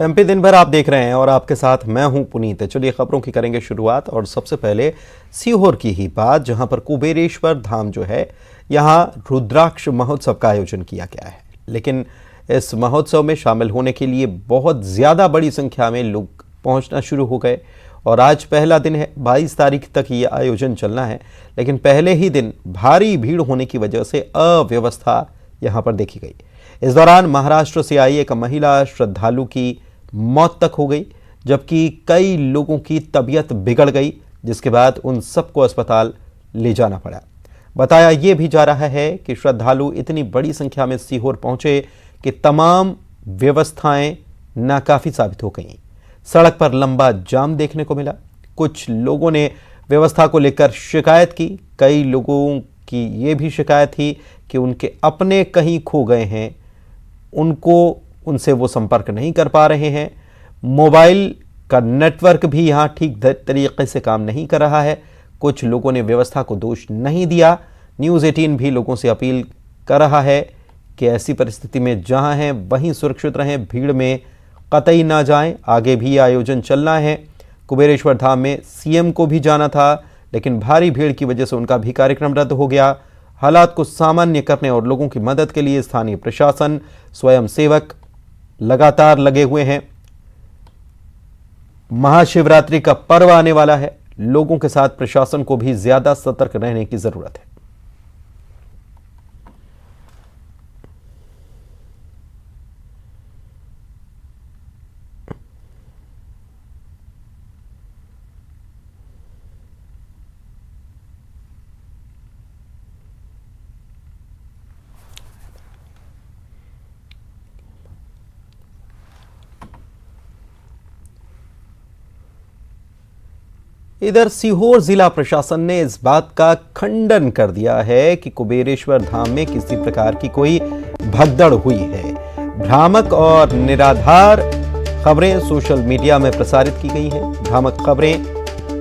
MP दिन भर आप देख रहे हैं और आपके साथ मैं हूं पुनीत। चलिए खबरों की करेंगे शुरुआत और सबसे पहले सीहोर की ही बात, जहां पर कुबेरेश्वर धाम जो है यहां रुद्राक्ष महोत्सव का आयोजन किया गया है। लेकिन इस महोत्सव में शामिल होने के लिए बहुत ज़्यादा बड़ी संख्या में लोग पहुंचना शुरू हो गए और आज पहला दिन है। 22 तारीख तक ये आयोजन चलना है, लेकिन पहले ही दिन भारी भीड़ होने की वजह से अव्यवस्था यहां पर देखी गई। इस दौरान महाराष्ट्र से आई एक महिला श्रद्धालु की मौत तक हो गई, जबकि कई लोगों की तबीयत बिगड़ गई, जिसके बाद उन सबको अस्पताल ले जाना पड़ा। बताया यह भी जा रहा है कि श्रद्धालु इतनी बड़ी संख्या में सीहोर पहुंचे कि तमाम व्यवस्थाएं नाकाफी साबित हो गईं। सड़क पर लंबा जाम देखने को मिला। कुछ लोगों ने व्यवस्था को लेकर शिकायत की। कई लोगों की यह भी शिकायत थी कि उनके अपने कहीं खो गए हैं, उनसे वो संपर्क नहीं कर पा रहे हैं। मोबाइल का नेटवर्क भी यहां ठीक तरीके से काम नहीं कर रहा है। कुछ लोगों ने व्यवस्था को दोष नहीं दिया। न्यूज़ 18 भी लोगों से अपील कर रहा है कि ऐसी परिस्थिति में जहां हैं वहीं सुरक्षित रहें, भीड़ में कतई ना जाएं। आगे भी आयोजन चलना है। कुबेरेश्वर धाम में सीएम को भी जाना था, लेकिन भारी भीड़ की वजह से उनका भी कार्यक्रम रद्द हो गया। हालात को सामान्य करने और लोगों की मदद के लिए स्थानीय प्रशासन, स्वयंसेवक लगातार लगे हुए हैं। महाशिवरात्रि का पर्व आने वाला है। लोगों के साथ प्रशासन को भी ज्यादा सतर्क रहने की जरूरत है। इधर सीहोर जिला प्रशासन ने इस बात का खंडन कर दिया है कि कुबेरेश्वर धाम में किसी प्रकार की कोई भगदड़ हुई है। भ्रामक और निराधार खबरें सोशल मीडिया में प्रसारित की गई हैं। भ्रामक खबरें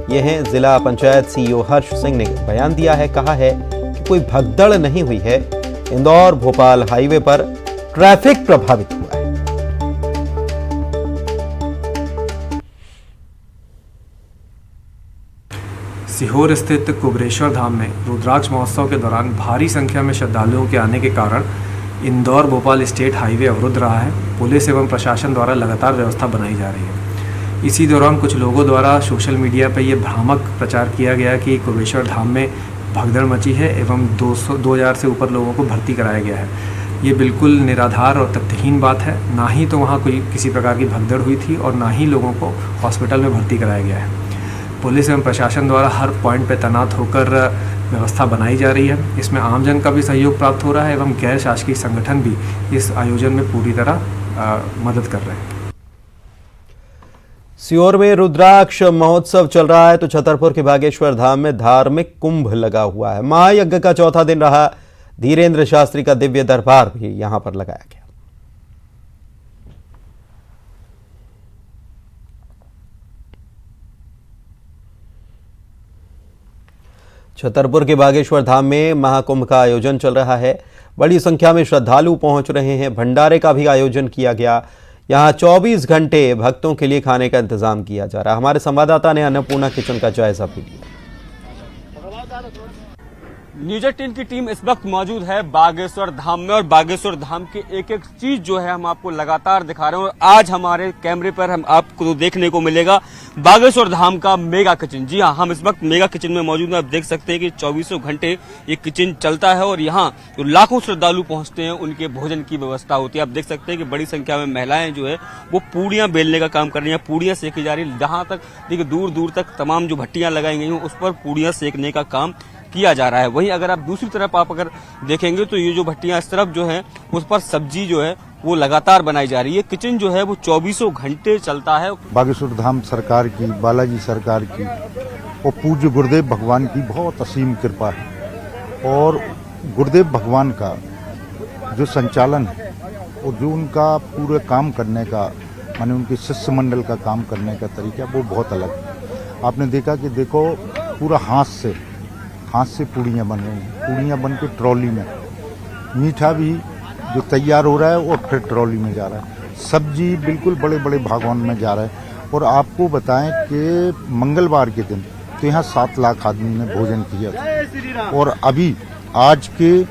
ये हैं, जिला पंचायत सीईओ हर्ष सिंह ने बयान दिया है, कहा है कि कोई भगदड़ नहीं हुई है। इंदौर भोपाल हाईवे पर ट्रैफिक प्रभावित हुआ है। सीहोर स्थित कुबेरेश्वर धाम में रुद्राक्ष महोत्सव के दौरान भारी संख्या में श्रद्धालुओं के आने के कारण इंदौर भोपाल स्टेट हाईवे अवरुद्ध रहा है। पुलिस एवं प्रशासन द्वारा लगातार व्यवस्था बनाई जा रही है। इसी दौरान कुछ लोगों द्वारा सोशल मीडिया पर यह भ्रामक प्रचार किया गया कि कुबेरेश्वर धाम में भगदड़ मची है एवं 2000 से ऊपर लोगों को भर्ती कराया गया है। ये बिल्कुल निराधार और तथ्यहीन बात है। ना ही तो वहाँ कोई किसी प्रकार की भगदड़ हुई थी और ना ही लोगों को हॉस्पिटल में भर्ती कराया गया है। पुलिस एवं प्रशासन द्वारा हर पॉइंट पर तैनात होकर व्यवस्था बनाई जा रही है। इसमें आमजन का भी सहयोग प्राप्त हो रहा है एवं गैर शासकीय संगठन भी इस आयोजन में पूरी तरह मदद कर रहे हैं। सीहोर में रुद्राक्ष महोत्सव चल रहा है तो छतरपुर के बागेश्वर धाम में धार्मिक कुंभ लगा हुआ है। महायज्ञ का चौथा दिन रहा। धीरेन्द्र शास्त्री का दिव्य दरबार भी यहां पर लगाया गया। छतरपुर के बागेश्वर धाम में महाकुंभ का आयोजन चल रहा है। बड़ी संख्या में श्रद्धालु पहुंच रहे हैं। भंडारे का भी आयोजन किया गया। यहां 24 घंटे भक्तों के लिए खाने का इंतजाम किया जा रहा है। हमारे संवाददाता ने अन्नपूर्णा किचन का जायजा भी लिया। न्यूज़ 18 की टीम इस वक्त मौजूद है बागेश्वर धाम में और बागेश्वर धाम की एक एक चीज जो है हम आपको लगातार दिखा रहे हैं। और आज हमारे कैमरे पर हम आपको देखने को मिलेगा बागेश्वर धाम का मेगा किचन। जी हाँ, हम इस वक्त मेगा किचन में मौजूद हैं। आप देख सकते हैं कि 24 घंटे ये किचन चलता है और यहाँ जो लाखों श्रद्धालु पहुंचते हैं उनके भोजन की व्यवस्था होती है। आप देख सकते हैं कि बड़ी संख्या में महिलाएं जो है वो पूड़ियां बेलने का काम कर रही हैं, पूड़ियां सेकी जा रही है। जहां तक देखिए दूर दूर तक तमाम जो भट्टियां लगाई गई हैं उस पर पूड़ियां सेकने का काम किया जा रहा है। वहीं अगर आप दूसरी तरफ आप अगर देखेंगे तो ये जो भट्टियां इस तरफ जो है उस पर सब्जी जो है वो लगातार बनाई जा रही है। किचन जो है वो 24 घंटे चलता है। बागेश्वर धाम सरकार की, बालाजी सरकार की और पूज्य गुरुदेव भगवान की बहुत असीम कृपा है। और गुरुदेव भगवान का जो संचालन है और जो उनका पूरे काम करने का माने उनके शिष्य मंडल का काम करने का तरीका वो बहुत अलग है। आपने देखा कि देखो पूरा हाथ से पूड़ियाँ बन रही हैं। पूड़ियाँ बन के ट्रॉली में, मीठा भी जो तैयार हो रहा है वो फिर ट्रॉली में जा रहा है। सब्जी बिल्कुल बड़े बड़े भागवान में जा रहा है। और आपको बताएं कि मंगलवार के दिन तो यहाँ 7 लाख आदमी ने भोजन किया था, और अभी आज के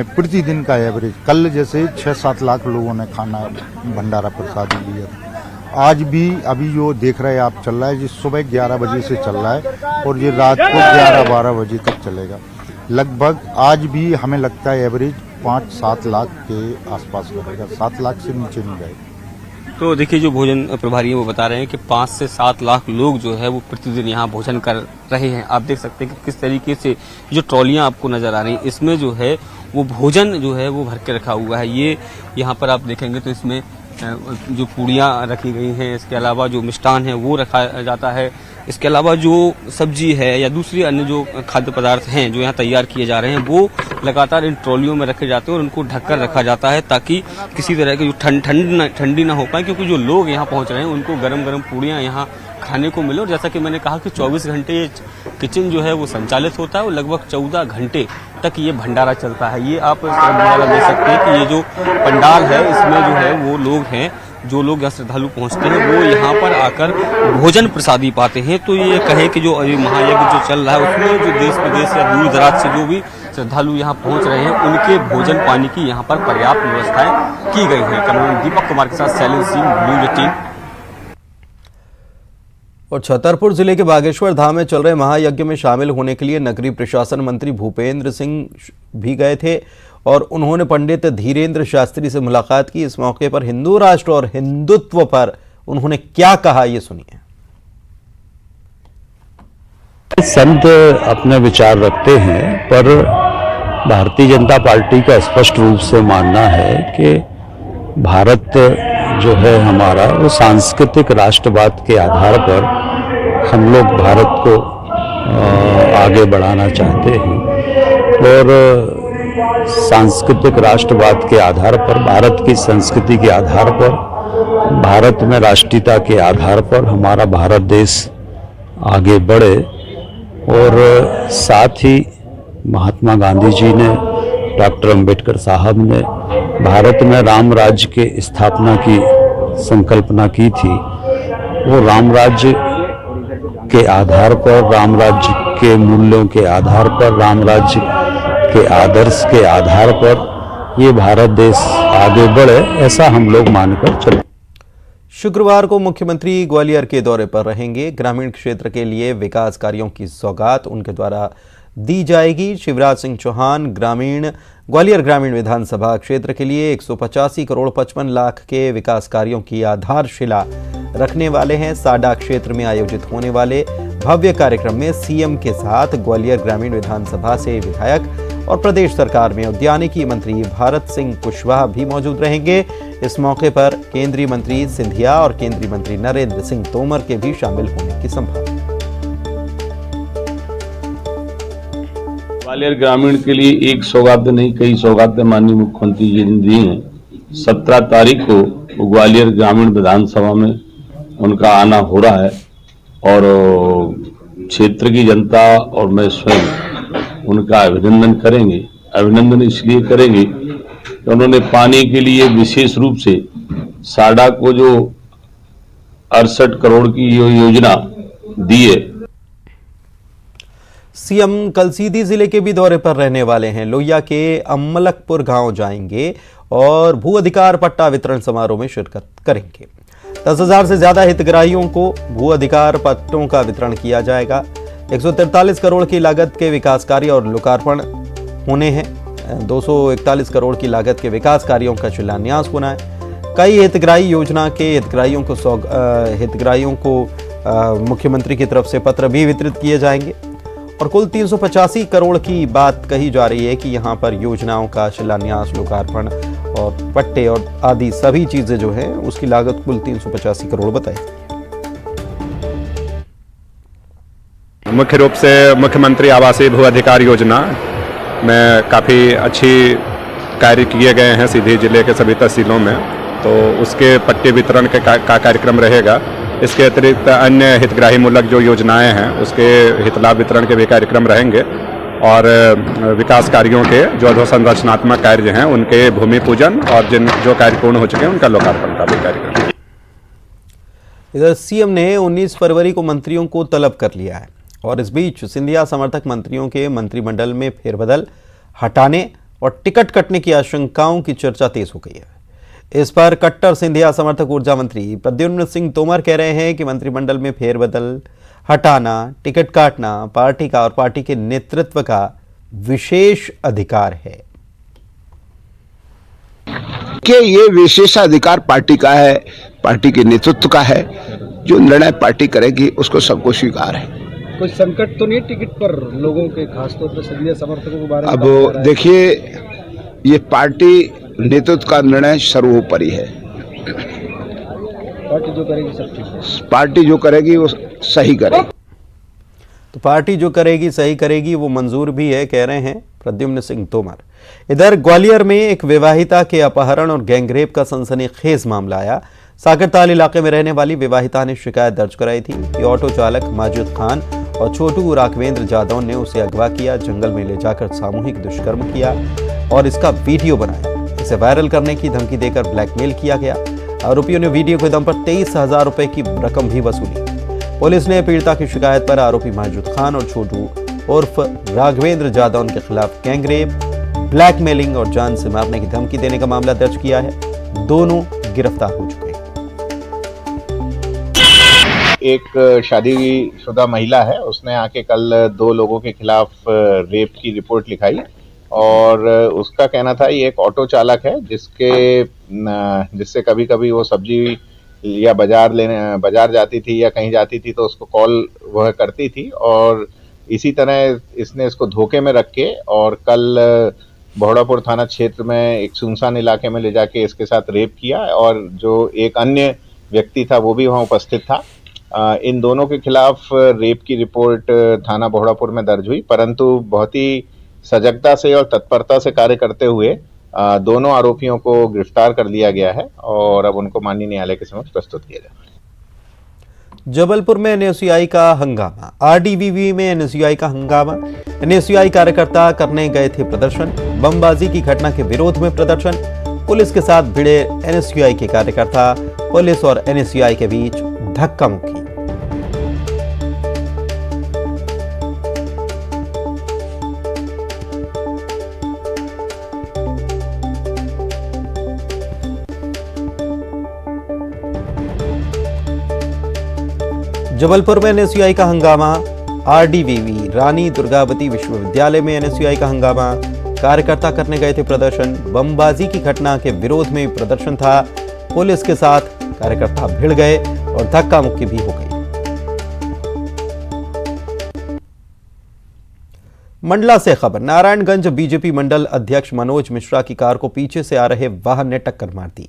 प्रतिदिन का एवरेज कल जैसे 6-7 लाख लोगों ने खाना भंडारा प्रसादी लिया था। आज भी अभी जो देख रहे हैं आप चल रहा है, जो सुबह 11 बजे से चल रहा है और ये रात को 11-12 बजे तक चलेगा। लगभग आज भी हमें लगता है एवरेज 5-7 लाख के आसपास रहेगा, 7 लाख से नीचे नहीं जाएगा। तो देखिए, जो भोजन प्रभारी हैं वो बता रहे हैं कि 5 से 7 लाख लोग जो है वो प्रतिदिन यहाँ भोजन कर रहे हैं। आप देख सकते हैं कि किस तरीके से जो ट्रॉलियां आपको नजर आ रही हैं, इसमें जो है वो भोजन जो है वो भर के रखा हुआ है। ये यहाँ पर आप देखेंगे तो इसमें जो पूड़ियाँ रखी गई हैं, इसके अलावा जो मिष्ठान है वो रखा जाता है, इसके अलावा जो सब्जी है या दूसरी अन्य जो खाद्य पदार्थ हैं जो यहाँ तैयार किए जा रहे हैं वो लगातार इन ट्रॉलियों में रखे जाते हैं और उनको ढककर रखा जाता है ताकि किसी तरह की ठंडी ना हो पाए, क्योंकि जो लोग यहाँ पहुँच रहे हैं उनको गरम गरम पूड़ियाँ यहाँ खाने को मिले। और जैसा कि मैंने कहा कि 24 घंटे ये किचन जो है वो संचालित होता है और लगभग 14 घंटे तक ये भंडारा चलता है। ये आप नजारा देख सकते हैं कि ये जो पंडाल है इसमें जो है वो लोग हैं, जो लोग यहाँ श्रद्धालु पहुंचते हैं वो यहाँ पर आकर भोजन प्रसादी पाते हैं। तो ये कहें कि जो अभी महायज्ञ जो चल रहा है उसमें जो देश विदेश या दूर दराज से जो भी श्रद्धालु यहाँ पहुंच रहे हैं उनके भोजन पानी की यहाँ पर पर्याप्त व्यवस्थाएं की गई हैं। कैमरामैन दीपक कुमार के साथ शैलेंद्र सिंह, न्यूज 18। और छतरपुर जिले के बागेश्वर धाम में चल रहे महायज्ञ में शामिल होने के लिए नगरीय प्रशासन मंत्री भूपेंद्र सिंह भी गए थे और उन्होंने पंडित धीरेन्द्र शास्त्री से मुलाकात की। इस मौके पर हिंदू राष्ट्र और हिंदुत्व पर उन्होंने क्या कहा, ये सुनिए। संत अपने विचार रखते हैं, पर भारतीय जनता पार्टी का स्पष्ट रूप से मानना है कि भारत जो है हमारा वो सांस्कृतिक राष्ट्रवाद के आधार पर हम लोग भारत को आगे बढ़ाना चाहते हैं और सांस्कृतिक राष्ट्रवाद के आधार पर, भारत की संस्कृति के आधार पर, भारत में राष्ट्रीयता के आधार पर हमारा भारत देश आगे बढ़े। और साथ ही महात्मा गांधी जी ने, डॉक्टर अंबेडकर साहब ने भारत में राम राज्य के स्थापना की संकल्पना की थी। वो राम राज्य के आधार पर, राम राज्य के मूल्यों के आधार पर, राम राज्य के आदर्श के आधार पर ये भारत देश आगे बढ़े, ऐसा हम लोग मानकर चले। शुक्रवार को मुख्यमंत्री ग्वालियर के दौरे पर रहेंगे। ग्रामीण क्षेत्र के लिए विकास कार्यों की सौगात उनके द्वारा दी जाएगी। शिवराज सिंह चौहान ग्वालियर ग्रामीण विधानसभा क्षेत्र के लिए 185 करोड़ 55 लाख के विकास कार्यों की आधारशिला रखने वाले हैं। साडा क्षेत्र में आयोजित होने वाले भव्य कार्यक्रम में सीएम के साथ ग्वालियर ग्रामीण विधानसभा से विधायक और प्रदेश सरकार में उद्यानिकी मंत्री भारत सिंह कुशवाहा भी मौजूद रहेंगे। इस मौके पर केंद्रीय मंत्री सिंधिया और केंद्रीय मंत्री नरेंद्र सिंह तोमर के भी शामिल होने की संभावना। ग्वालियर ग्रामीण के लिए एक सौगात नहीं, कई सौगातें माननीय मुख्यमंत्री जी ने दी हैं। 17 तारीख को ग्वालियर ग्रामीण विधानसभा में उनका आना हो रहा है और क्षेत्र की जनता और मैं स्वयं उनका अभिनंदन करेंगे। अभिनंदन इसलिए करेंगे कि उन्होंने पानी के लिए विशेष रूप से साडा को जो 68 करोड़ की योजना दी है। सीएम कल सीधी जिले के भी दौरे पर रहने वाले हैं। लोहिया के अमलकपुर गांव जाएंगे और भू अधिकार पट्टा वितरण समारोह में शिरकत करेंगे। 10,000 से ज्यादा हितग्राहियों को भू अधिकार पट्टों का वितरण किया जाएगा। 143 करोड़ की लागत के विकास कार्य और लोकार्पण होने हैं। 241 करोड़ की लागत के विकास कार्यों का शिलान्यास होना है। कई हितग्राही योजना के हितग्राहियों को मुख्यमंत्री की तरफ से पत्र भी वितरित किए जाएंगे और कुल 385 करोड़ की बात कही जा रही है कि यहां पर योजनाओं का शिलान्यास, लोकार्पण और पट्टे और आदि सभी चीजें जो है उसकी लागत कुल 385 करोड़ बताई। मुख्य रूप से मुख्यमंत्री आवासीय भू अधिकार योजना में काफ़ी अच्छी कार्य किए गए हैं सीधी जिले के सभी तहसीलों में, तो उसके पट्टे वितरण का कार्यक्रम रहेगा। इसके अतिरिक्त अन्य हितग्राही मूलक जो योजनाएं हैं उसके हित लाभ वितरण के भी कार्यक्रम रहेंगे और विकास कार्यों के जो अधोसंरचनात्मक कार्य हैं उनके भूमि पूजन और जो कार्य पूर्ण हो चुके हैं उनका लोकार्पण का भी कार्यक्रम। इधर सीएम ने 19 फरवरी को मंत्रियों को तलब कर लिया है और इस बीच सिंधिया समर्थक मंत्रियों के मंत्रिमंडल में फेरबदल, हटाने और टिकट कटने की आशंकाओं की चर्चा तेज हो गई है। इस पर कट्टर सिंधिया समर्थक ऊर्जा मंत्री प्रद्युम्न सिंह तोमर कह रहे हैं कि मंत्रिमंडल में फेरबदल, हटाना, टिकट काटना पार्टी का और पार्टी के नेतृत्व का विशेष अधिकार है कि ये विशेषाधिकार पार्टी का है, पार्टी के नेतृत्व का है। जो निर्णय पार्टी करेगी उसको सबको स्वीकार है। कोई संकट तो नहीं है टिकट पर लोगों के, खासतौर पर सिंधिया समर्थकों के बारे में? अब देखिए, ये पार्टी नेतृत्व का निर्णय सर्वोपरि है। पार्टी जो करेगी सब ठीक है। पार्टी जो करेगी वो सही करेगी। तो पार्टी जो करेगी सही करेगी, वो मंजूर भी है, कह रहे हैं प्रद्युम्न सिंह तोमर। इधर ग्वालियर में एक विवाहिता के अपहरण और गैंगरेप का सनसनीखेज मामला आया। सागरताल इलाके में रहने वाली विवाहिता ने शिकायत दर्ज कराई थी कि ऑटो चालक माजिद खान और छोटू राघवेंद्र जादव ने उसे अगवा किया, जंगल में ले जाकर सामूहिक दुष्कर्म किया और इसका वीडियो बनाया। इसे वायरल करने की धमकी देकर ब्लैकमेल किया गया। आरोपियों ने वीडियो के दम पर 23,000 रुपए की रकम भी वसूली। पुलिस ने पीड़िता की शिकायत पर आरोपी माजिद खान और छोटू उर्फ राघवेंद्र जादव के खिलाफ गैंगरेप, ब्लैकमेलिंग और जान से मारने की धमकी देने का मामला दर्ज किया है। दोनों गिरफ्तार हो चुके हैं। एक शादीशुदा महिला है, उसने आके कल 2 लोगों के खिलाफ रेप की रिपोर्ट लिखाई और उसका कहना था ये एक ऑटो चालक है जिससे कभी कभी वो सब्जी या बाजार जाती थी या कहीं जाती थी तो उसको कॉल वह करती थी और इसी तरह इसने इसको धोखे में रख के और कल बहोड़ापुर थाना क्षेत्र में एक सुनसान इलाके में ले जाके इसके साथ रेप किया और जो एक अन्य व्यक्ति था वो भी वहाँ उपस्थित था। इन दोनों के खिलाफ रेप की रिपोर्ट थाना बहोड़ापुर में दर्ज हुई, परंतु बहुत ही सजगता से और तत्परता से कार्य करते हुए दोनों आरोपियों को गिरफ्तार कर लिया गया है और अब उनको माननीय न्यायालय के समक्ष प्रस्तुत किया जाएगा। जबलपुर में एनएसयूआई का हंगामा, आरडीवीवी में एनएसयूआई का हंगामा। एनएसयूआई कार्यकर्ता करने गए थे प्रदर्शन, बमबाजी की घटना के विरोध में प्रदर्शन। पुलिस के साथ भिड़े एनएसयूआई के कार्यकर्ता, पुलिस और एनएसयूआई के बीच धक्का मुक्की। जबलपुर में एनएसयूआई का हंगामा, आरडीवीवी रानी दुर्गावती विश्वविद्यालय में एनएसयूआई का हंगामा। कार्यकर्ता करने गए थे प्रदर्शन, बमबाजी की घटना के विरोध में प्रदर्शन था। पुलिस के साथ कार्यकर्ता भिड़ गए और धक्का मुक्की भी हो गई। मंडला से खबर, नारायणगंज बीजेपी मंडल अध्यक्ष मनोज मिश्रा की कार को पीछे से आ रहे वाहन ने टक्कर मार दी।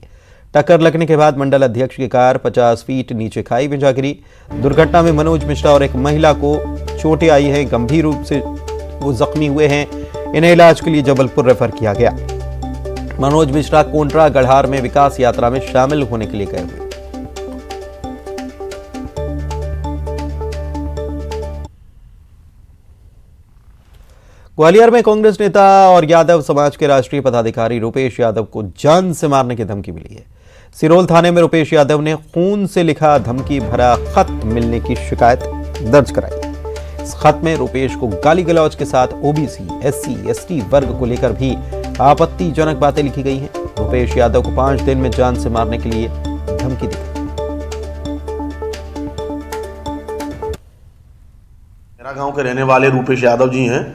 टक्कर लगने के बाद मंडल अध्यक्ष की कार 50 फीट नीचे खाई में जा गिरी। दुर्घटना में मनोज मिश्रा और एक महिला को चोटें आई हैं, गंभीर रूप से वो जख्मी हुए हैं। इन्हें इलाज के लिए जबलपुर रेफर किया गया। मनोज मिश्रा कोंड्रा गढ़ार में विकास यात्रा में शामिल होने के लिए गए हुए। ग्वालियर में कांग्रेस नेता और यादव समाज के राष्ट्रीय पदाधिकारी रुपेश यादव को जान से मारने की धमकी मिली है। सिरोल थाने में रुपेश यादव ने खून से लिखा धमकी भरा खत मिलने की शिकायत दर्ज कराई। इस खत में रुपेश को गाली गलौज के साथ ओबीसी, एससी, एसटी वर्ग को लेकर भी आपत्तिजनक बातें लिखी गई हैं। रुपेश यादव को 5 दिन में जान से मारने के लिए धमकी दी गई। मेरा गांव के रहने वाले रुपेश यादव जी हैं।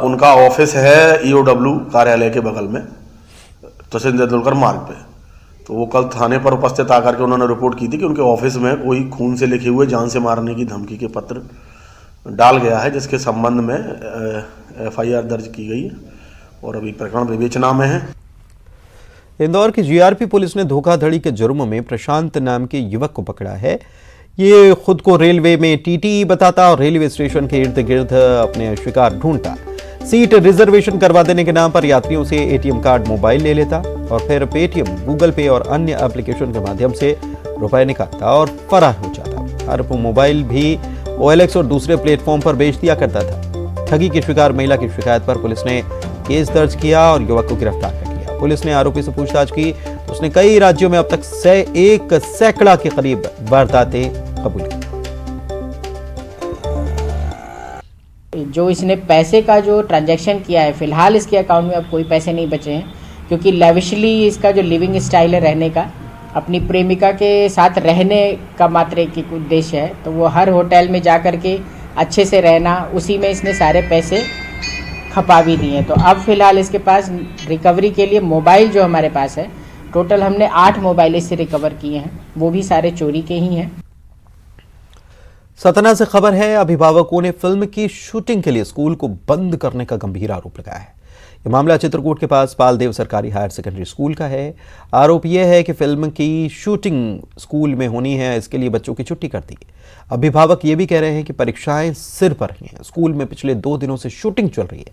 उनका ऑफिस है ईओडब्ल्यू कार्यालय के बगल में, तहसील तेंदुलकर मार्ग पे। तो वो कल थाने पर उपस्थित आकर के उन्होंने रिपोर्ट की थी कि उनके ऑफिस में कोई खून से लिखे हुए जान से मारने की धमकी के पत्र डाल गया है, जिसके संबंध में एफआईआर दर्ज की गई है और अभी प्रकरण विवेचना में है। इंदौर की जीआरपी पुलिस ने धोखाधड़ी के जुर्म में प्रशांत नाम के युवक को पकड़ा है। ये खुद को रेलवे में टीटी बताता और रेलवे स्टेशन के इर्द गिर्द अपने शिकार ढूंढता। सीट रिजर्वेशन करवा देने के नाम पर यात्रियों से एटीएम कार्ड, मोबाइल ले लेता और फिर पेटीएम, गूगल पे और अन्य एप्लीकेशन के माध्यम से रुपए निकालता और फरार हो जाता। हर मोबाइल भी OLX और दूसरे प्लेटफॉर्म पर बेच दिया करता था। ठगी की शिकार महिला की शिकायत पर पुलिस ने केस दर्ज किया और युवक को गिरफ्तार कर लिया। पुलिस ने आरोपी से पूछताछ की। उसने कई राज्यों में अब तक 1 सैकड़ा के करीब वारदातें कबूल की। जो इसने पैसे का जो ट्रांजैक्शन किया है, फिलहाल इसके अकाउंट में अब कोई पैसे नहीं बचे हैं, क्योंकि लेविशली इसका जो लिविंग स्टाइल है रहने का, अपनी प्रेमिका के साथ रहने का मात्र एक उद्देश्य है, तो वो हर होटल में जा कर के अच्छे से रहना, उसी में इसने सारे पैसे खपा भी दिए। तो अब फिलहाल इसके पास रिकवरी के लिए मोबाइल जो हमारे पास है, टोटल हमने 8 मोबाइल इससे रिकवर किए हैं, वो भी सारे चोरी के ही हैं। सतना से खबर है, अभिभावकों ने फिल्म की शूटिंग के लिए स्कूल को बंद करने का गंभीर आरोप लगाया है। यह मामला चित्रकूट के पास पालदेव सरकारी हायर सेकेंडरी स्कूल का है। आरोप यह है कि फिल्म की शूटिंग स्कूल में होनी है, इसके लिए बच्चों की छुट्टी कर दी। अभिभावक ये भी कह रहे हैं कि परीक्षाएं सिर पर रही हैं, स्कूल में पिछले 2 दिनों से शूटिंग चल रही है,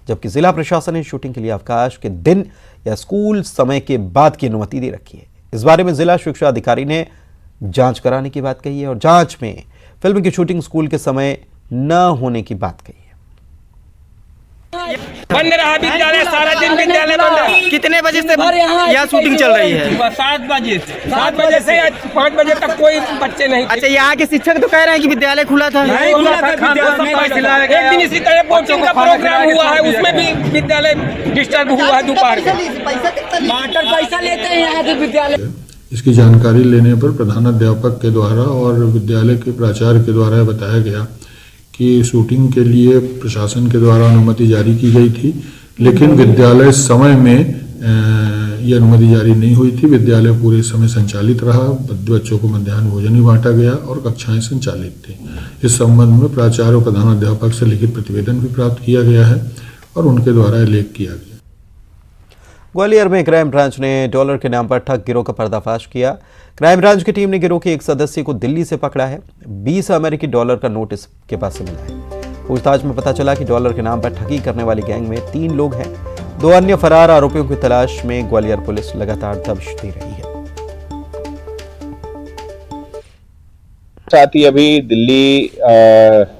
जबकि जिला प्रशासन ने शूटिंग के लिए अवकाश के दिन या स्कूल समय के बाद की अनुमति दे रखी है। इस बारे में जिला शिक्षा अधिकारी ने जांच कराने की बात कही है और जांच में फिल्म की शूटिंग स्कूल के समय न होने की बात कही है। बंद रहा विद्यालय, सारा दिन विद्यालय बंद है। कितने बजे से यहाँ शूटिंग चल रही है? 7 बजे से 5 बजे तक कोई बच्चे नहीं। अच्छा, यहाँ के शिक्षक तो कह रहे हैं कि विद्यालय खुला था। नहीं खुला था, एक दिन इसी तरह बोटिंग का प्रोग्राम हुआ है, उसमें भी विद्यालय डिस्टर्ब हुआ है दोपहर को। मास्टर पैसा लेते हैं यहाँ के विद्यालय। इसकी जानकारी लेने पर प्रधानाध्यापक के द्वारा और विद्यालय के प्राचार्य के द्वारा बताया गया कि शूटिंग के लिए प्रशासन के द्वारा अनुमति जारी की गई थी, लेकिन विद्यालय समय में ये अनुमति जारी नहीं हुई थी। विद्यालय पूरे समय संचालित रहा, बच्चों को मध्याह्न भोजन भी बांटा गया और कक्षाएं संचालित थी। इस संबंध में प्राचार्य और प्रधानाध्यापक से लिखित प्रतिवेदन भी प्राप्त किया गया है और उनके द्वारा लेख किया गया। ग्वालियर में क्राइम ब्रांच ने डॉलर के नाम पर ठग गिरोह का पर्दाफाश किया। क्राइम ब्रांच की टीम ने गिरोह के एक सदस्य को दिल्ली से पकड़ा है। 20 अमेरिकी डॉलर का नोट इसके पास से मिला है। पूछताछ में पता चला कि डॉलर के नाम पर ठगी करने वाली गैंग में 3 लोग हैं। 2 अन्य फरार आरोपियों की तलाश में ग्वालियर पुलिस लगातार दबिश दे रही है। साथ ही अभी दिल्ली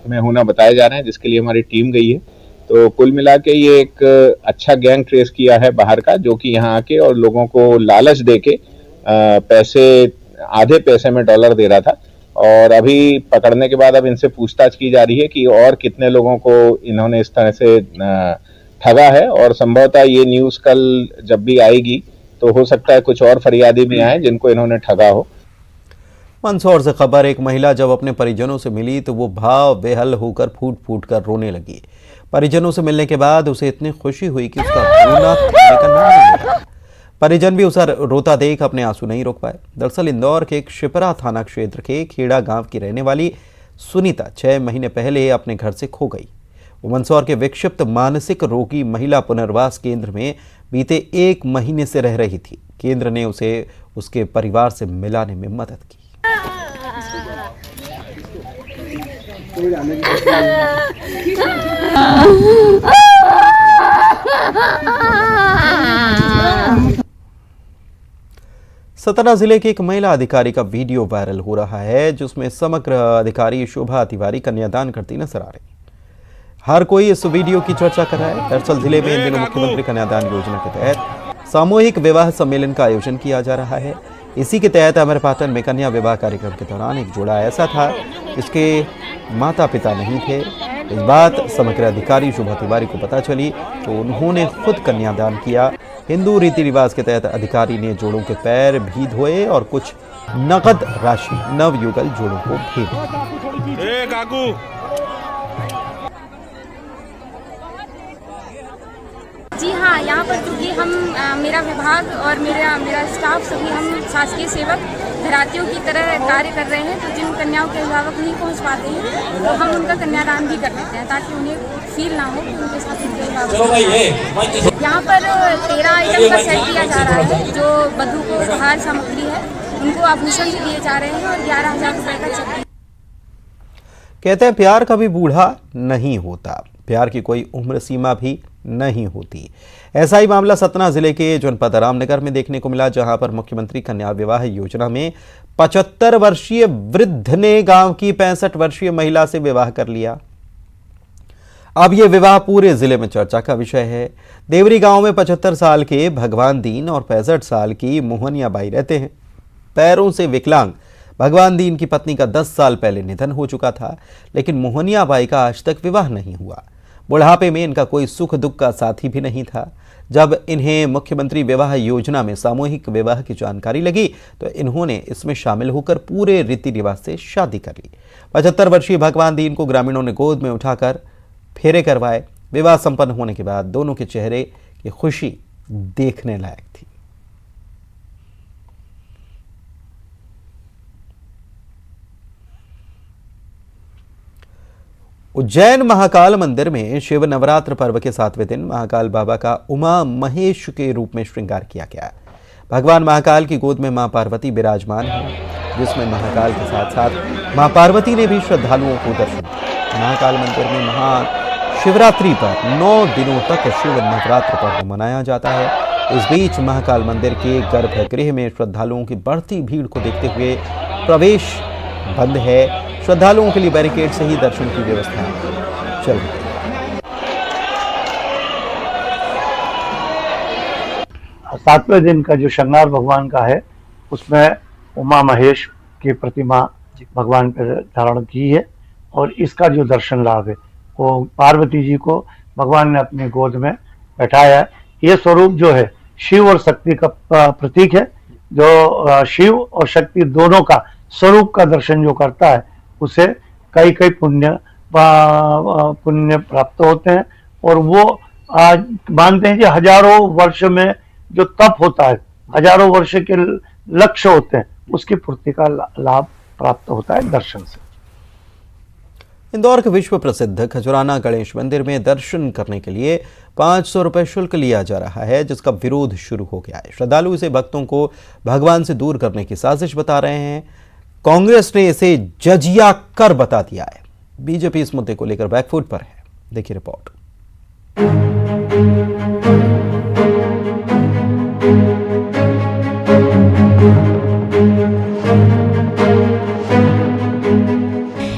में होना बताया जा रहा है, जिसके लिए हमारी टीम गई है। तो कुल मिला के ये एक अच्छा गैंग ट्रेस किया है बाहर का, जो कि यहाँ आके और लोगों को लालच देके पैसे, आधे पैसे में डॉलर दे रहा था। और अभी पकड़ने के बाद अब इनसे पूछताछ की जा रही है कि और कितने लोगों को इन्होंने इस तरह से ठगा है, और संभवतः ये न्यूज़ कल जब भी आएगी तो हो सकता है कुछ और फरियादी भी आए जिनको इन्होंने ठगा हो। मंदसौर से खबर, एक महिला जब अपने परिजनों से मिली तो वो भाव बेहल होकर फूट फूट कर रोने लगी। परिजनों से मिलने के बाद उसे इतनी खुशी हुई कि उसका रोना थमने का नाम नहीं लिया। परिजन भी उसे रोता देख अपने आंसू नहीं रोक पाए। दरअसल इंदौर के एक शिपरा थाना क्षेत्र के खेड़ा गांव की रहने वाली सुनीता 6 महीने पहले अपने घर से खो गई। वो मंदसौर के विक्षिप्त मानसिक रोगी महिला पुनर्वास केंद्र में बीते 1 महीने से रह रही थी। केंद्र ने उसे उसके परिवार से मिलाने में मदद की। सतना जिले की एक महिला अधिकारी का वीडियो वायरल हो रहा है, जिसमें समग्र अधिकारी शोभा तिवारी कन्यादान करती नजर आ रही। हर कोई इस वीडियो की चर्चा कर रहा है। दरअसल जिले में इन दिनों मुख्यमंत्री कन्यादान योजना के तहत सामूहिक विवाह सम्मेलन का आयोजन किया जा रहा है। इसी के तहत अमरपाटन में कन्या विवाह कार्यक्रम के दौरान एक जोड़ा ऐसा था जिसके माता पिता नहीं थे। इस बात समग्र अधिकारी शोभा तिवारी को पता चली तो उन्होंने खुद कन्यादान किया। हिंदू रीति रिवाज के तहत अधिकारी ने जोड़ों के पैर भी धोए और कुछ नकद राशि नवयुगल जोड़ों को भेंट की। जी हाँ, यहाँ पर चूँकि हम मेरा विभाग और मेरा स्टाफ सभी हम शासकीय सेवक घरातियों की तरह कार्य कर रहे हैं, तो जिन कन्याओं के अभिभावक नहीं पहुँच पाते हैं तो हम उनका कन्यादान भी कर देते हैं, ताकि उन्हें फील ना हो कि उनके साथ उनके अभिभावक। यहाँ पर 13 आइटम का सेट दिया जा रहा है। जो वधू को उपहार सामग्री है उनको आभूषण भी दिए जा रहे हैं और 11,000 रुपये का चेक। कहते हैं प्यार कभी बूढ़ा नहीं होता, प्यार की कोई उम्र सीमा भी नहीं होती। ऐसा ही मामला सतना जिले के जनपद रामनगर में देखने को मिला, जहां पर मुख्यमंत्री कन्या विवाह योजना में 75 वर्षीय वृद्ध ने गांव की 65 वर्षीय महिला से विवाह कर लिया। अब ये विवाह पूरे जिले में चर्चा का विषय है। देवरी गांव में 75 साल के भगवान दीन और 65 साल की मोहनिया बाई रहते हैं। पैरों से विकलांग भगवान दीन की पत्नी का 10 साल पहले निधन हो चुका था, लेकिन मोहनिया बाई का आज तक विवाह नहीं हुआ। बुढ़ापे में इनका कोई सुख दुख का साथी भी नहीं था। जब इन्हें मुख्यमंत्री विवाह योजना में सामूहिक विवाह की जानकारी लगी तो इन्होंने इसमें शामिल होकर पूरे रीति रिवाज से शादी कर ली। 75 वर्षीय भगवान दीन को ग्रामीणों ने गोद में उठाकर फेरे करवाए। विवाह संपन्न होने के बाद दोनों के चेहरे की खुशी देखने लायक थी। उज्जैन महाकाल मंदिर में शिव नवरात्र पर्व के 7वें दिन महाकाल बाबा का उमा महेश के रूप में श्रृंगार किया गया। भगवान महाकाल की गोद में मां पार्वती विराजमान है, जिसमें महाकाल के साथ साथ मां पार्वती ने भी श्रद्धालुओं को दर्शन दिया। महाकाल मंदिर में महाशिवरात्रि पर 9 दिनों तक शिव नवरात्र पर्व मनाया जाता है। इस बीच महाकाल मंदिर के गर्भगृह में श्रद्धालुओं की बढ़ती भीड़ को देखते हुए प्रवेश बंद है। श्रद्धालुओं के लिए बैरिकेड से ही दर्शन की व्यवस्था चल रही है। 7वें दिन का जो श्रृंगार भगवान का है, उसमें उमा महेश की प्रतिमा भगवान पर धारण की है और इसका जो दर्शन लाभ है वो पार्वती जी को भगवान ने अपनी गोद में बैठाया है। ये स्वरूप जो है शिव और शक्ति का प्रतीक है। जो शिव और शक्ति दोनों का स्वरूप का दर्शन जो करता है उसे कई पुण्य प्राप्त होते हैं और वो आज मानते हैं कि हजारों वर्ष में जो तप होता है, हजारों वर्ष के लक्ष्य होते हैं, उसकी पूर्ति का लाभ प्राप्त होता है दर्शन से। इंदौर के विश्व प्रसिद्ध खजुराना गणेश मंदिर में दर्शन करने के लिए 500 रुपए शुल्क लिया जा रहा है, जिसका विरोध शुरू हो गया है। श्रद्धालु इसे भक्तों को भगवान से दूर करने की साजिश बता रहे हैं। कांग्रेस ने इसे जजिया कर बता दिया है। बीजेपी इस मुद्दे को लेकर बैकफुट पर है। देखिए रिपोर्ट।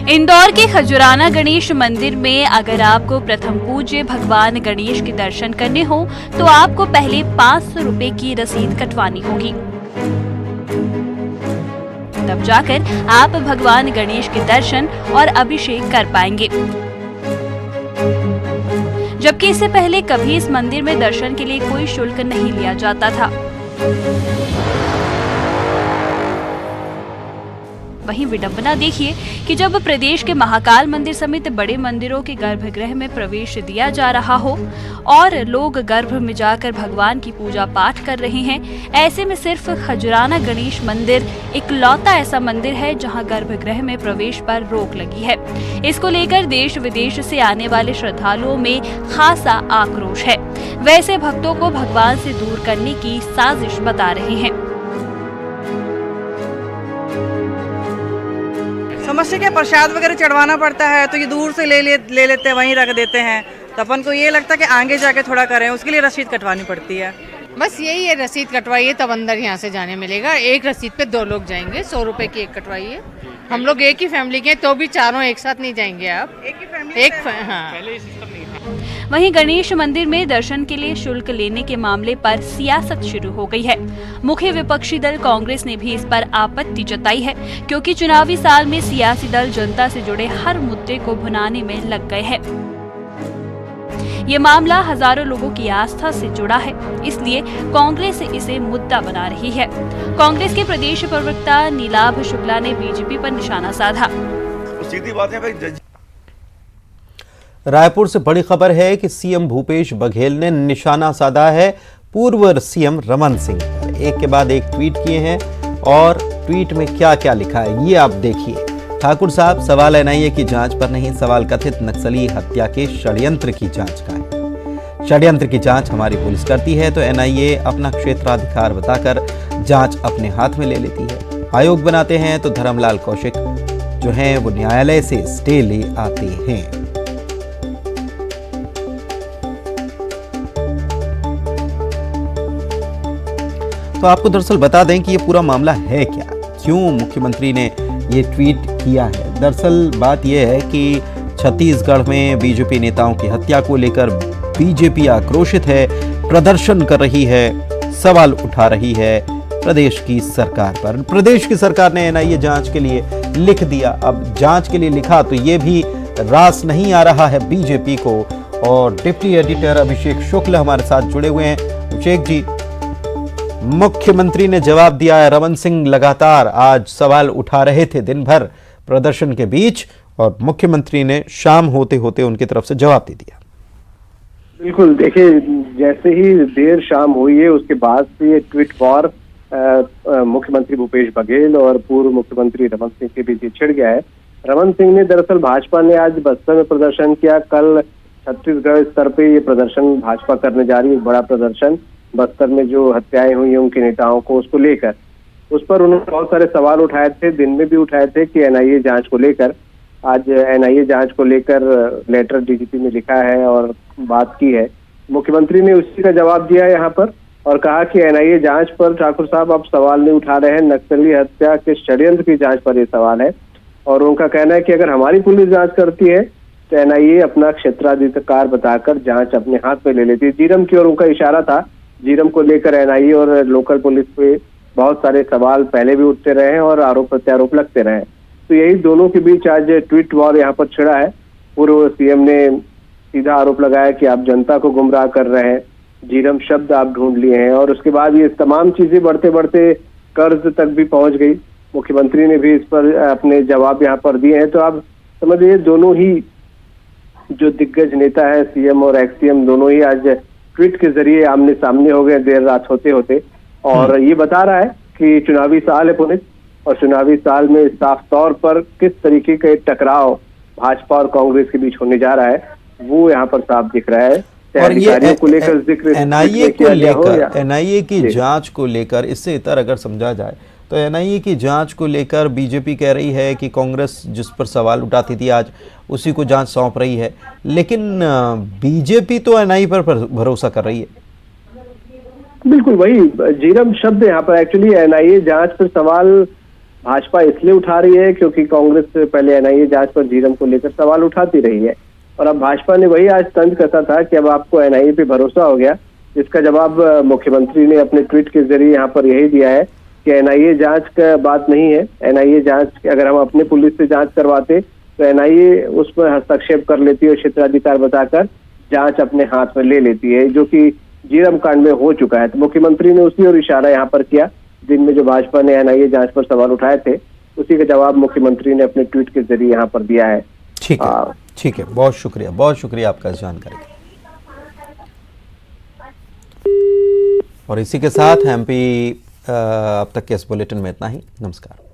इंदौर के खजुराना गणेश मंदिर में अगर आपको प्रथम पूज्य भगवान गणेश के दर्शन करने हो तो आपको पहले 500 रुपए की रसीद कटवानी होगी, तब जाकर आप भगवान गणेश के दर्शन और अभिषेक कर पाएंगे। जबकि इससे पहले कभी इस मंदिर में दर्शन के लिए कोई शुल्क नहीं लिया जाता था। वहीं विडंबना देखिए कि जब प्रदेश के महाकाल मंदिर समेत बड़े मंदिरों के गर्भगृह में प्रवेश दिया जा रहा हो और लोग गर्भ में जाकर भगवान की पूजा पाठ कर रहे हैं, ऐसे में सिर्फ खजुराना गणेश मंदिर इकलौता ऐसा मंदिर है जहां गर्भगृह में प्रवेश पर रोक लगी है। इसको लेकर देश विदेश से आने वाले श्रद्धालुओं में खासा आक्रोश है। वैसे भक्तों को भगवान से दूर करने की साजिश बता रहे हैं। समस्या क्या, प्रसाद वगैरह चढ़वाना पड़ता है तो ये दूर से ले लेते हैं, वहीं रख देते हैं। तो अपन को ये लगता है कि आगे जाके थोड़ा करें, उसके लिए रसीद कटवानी पड़ती है। बस यही है, रसीद कटवाइए तब अंदर यहाँ से जाने मिलेगा। एक रसीद पे 2 लोग जाएंगे, 100 रुपए की एक कटवाइए। हम लोग एक ही फैमिली के तो भी चारों एक साथ नहीं जाएंगे। आप एक ही फैमिली हाँ। वहीं गणेश मंदिर में दर्शन के लिए शुल्क लेने के मामले पर सियासत शुरू हो गई है। मुख्य विपक्षी दल कांग्रेस ने भी इस पर आपत्ति जताई है, क्योंकि चुनावी साल में सियासी दल जनता से जुड़े हर मुद्दे को भुनाने में लग गए हैं। ये मामला हजारों लोगों की आस्था से जुड़ा है, इसलिए कांग्रेस इसे मुद्दा बना रही है। कांग्रेस के प्रदेश प्रवक्ता नीलाभ शुक्ला ने बीजेपी पर निशाना साधा। सीधी बात है भाई। रायपुर से बड़ी खबर है कि सीएम भूपेश बघेल ने निशाना साधा है पूर्व सीएम रमन सिंह पर। एक के बाद एक ट्वीट किए हैं और ट्वीट में क्या क्या लिखा है ये आप देखिए। ठाकुर साहब, सवाल एनआईए की जांच पर नहीं, सवाल कथित नक्सली हत्या के षड्यंत्र की जांच का है। षड्यंत्र की जांच हमारी पुलिस करती है तो एनआईए अपना क्षेत्राधिकार बताकर जांच अपने हाथ में ले लेती है। आयोग बनाते हैं तो धर्मलाल कौशिक जो हैं वो न्यायालय से स्टे ले आते हैं। तो आपको दरअसल बता दें कि ये पूरा मामला है क्या, क्यों मुख्यमंत्री ने ये ट्वीट किया है। दरअसल बात यह है कि छत्तीसगढ़ में बीजेपी नेताओं की हत्या को लेकर बीजेपी आक्रोशित है, प्रदर्शन कर रही है, सवाल उठा रही है प्रदेश की सरकार पर। प्रदेश की सरकार ने एनआईए जांच के लिए लिख दिया। अब जांच के लिए लिखा तो ये भी रास नहीं आ रहा है बीजेपी को। और डिप्टी एडिटर अभिषेक शुक्ल हमारे साथ जुड़े हुए हैं। अभिषेक जी, मुख्यमंत्री ने जवाब दिया है। रमन सिंह लगातार आज सवाल उठा रहे थे दिन भर प्रदर्शन के बीच, और मुख्यमंत्री ने शाम होते होते उनकी तरफ से जवाब दे दिया। बिल्कुल, देखिए, जैसे ही देर शाम हुई है उसके बाद से ये ट्वीट वॉर मुख्यमंत्री भूपेश बघेल और पूर्व मुख्यमंत्री रमन सिंह के बीच छिड़ गया है। रमन सिंह ने दरअसल, भाजपा ने आज बस्तर में प्रदर्शन किया, कल छत्तीसगढ़ स्तर पे ये प्रदर्शन भाजपा करने जा रही है, एक बड़ा प्रदर्शन बस्तर में जो हत्याएं हुई हैं उनके नेताओं को, उसको लेकर। उस पर उन्होंने बहुत सारे सवाल उठाए थे, दिन में भी उठाए थे कि एनआईए जांच को लेकर। आज एनआईए जांच को लेकर लेटर डीजीपी ने लिखा है और बात की है। मुख्यमंत्री ने उसी का जवाब दिया है यहाँ पर और कहा कि एनआईए जांच पर ठाकुर साहब अब सवाल नहीं उठा रहे हैं, नक्सली हत्या के षड्यंत्र की जांच पर ये सवाल है। और उनका कहना है कि अगर हमारी पुलिस जांच करती है तो एनआईए अपना क्षेत्राधिकार बताकर जांच अपने हाथ में ले लेती है। जीरम की ओर उनका इशारा था। जीरम को लेकर एनआईए और लोकल पुलिस पे बहुत सारे सवाल पहले भी उठते रहे हैं और आरोप प्रत्यारोप लगते रहे। तो यही दोनों के बीच आज ट्वीट वॉर यहाँ पर छिड़ा है। पूर्व सीएम ने सीधा आरोप लगाया कि आप जनता को गुमराह कर रहे हैं, जीरम शब्द आप ढूंढ लिए हैं, और उसके बाद ये तमाम चीजें बढ़ते बढ़ते कर्ज तक भी पहुंच गई। मुख्यमंत्री ने भी इस पर अपने जवाब यहाँ पर दिए हैं। तो आप समझिए, दोनों ही जो दिग्गज नेता है, सीएम और एक्स सीएम, दोनों ही आज ट्वीट के जरिए आमने सामने हो गए देर रात होते होते। और ये बता रहा है कि चुनावी साल है पुनित, और चुनावी साल में साफ तौर पर किस तरीके का एक टकराव भाजपा और कांग्रेस के बीच होने जा रहा है वो यहाँ पर साफ दिख रहा है। और ये को लेकर जिक्र एनआईए को लेकर, एनआईए की जांच को लेकर, इससे इतर अगर समझा जाए तो एनआईए की जांच को लेकर बीजेपी कह रही है कि कांग्रेस जिस पर सवाल उठाती थी आज उसी को जांच सौंप रही है, लेकिन बीजेपी तो एनआईए पर भरोसा कर रही है। बिल्कुल वही जीरम शब्द यहाँ पर। एक्चुअली एनआईए जांच पर सवाल भाजपा इसलिए उठा रही है क्योंकि कांग्रेस पहले एनआईए जांच पर जीरम को लेकर सवाल उठाती रही है, और अब भाजपा ने वही आज तंज कसा था कि अब आपको एनआईए पे भरोसा हो गया। जिसका जवाब मुख्यमंत्री ने अपने ट्वीट के जरिए यहाँ पर यही दिया है कि एनआईए जांच का बात नहीं है। एनआईए जांच अगर हम अपने पुलिस से जांच करवाते तो एनआईए उस पर हस्तक्षेप कर लेती है और क्षेत्राधिकार बताकर जांच अपने हाथ में ले लेती है, जो कि जीरम कांड में हो चुका है। तो मुख्यमंत्री ने उसी और इशारा यहाँ पर किया। दिन में जो भाजपा ने एनआईए जांच पर सवाल उठाए थे उसी का जवाब मुख्यमंत्री ने अपने ट्वीट के जरिए यहाँ पर दिया है। ठीक है, ठीक है, बहुत शुक्रिया आपका इस जानकारी का। और इसी के साथ एमपी अब तक के इस बुलेटिन में इतना ही। नमस्कार।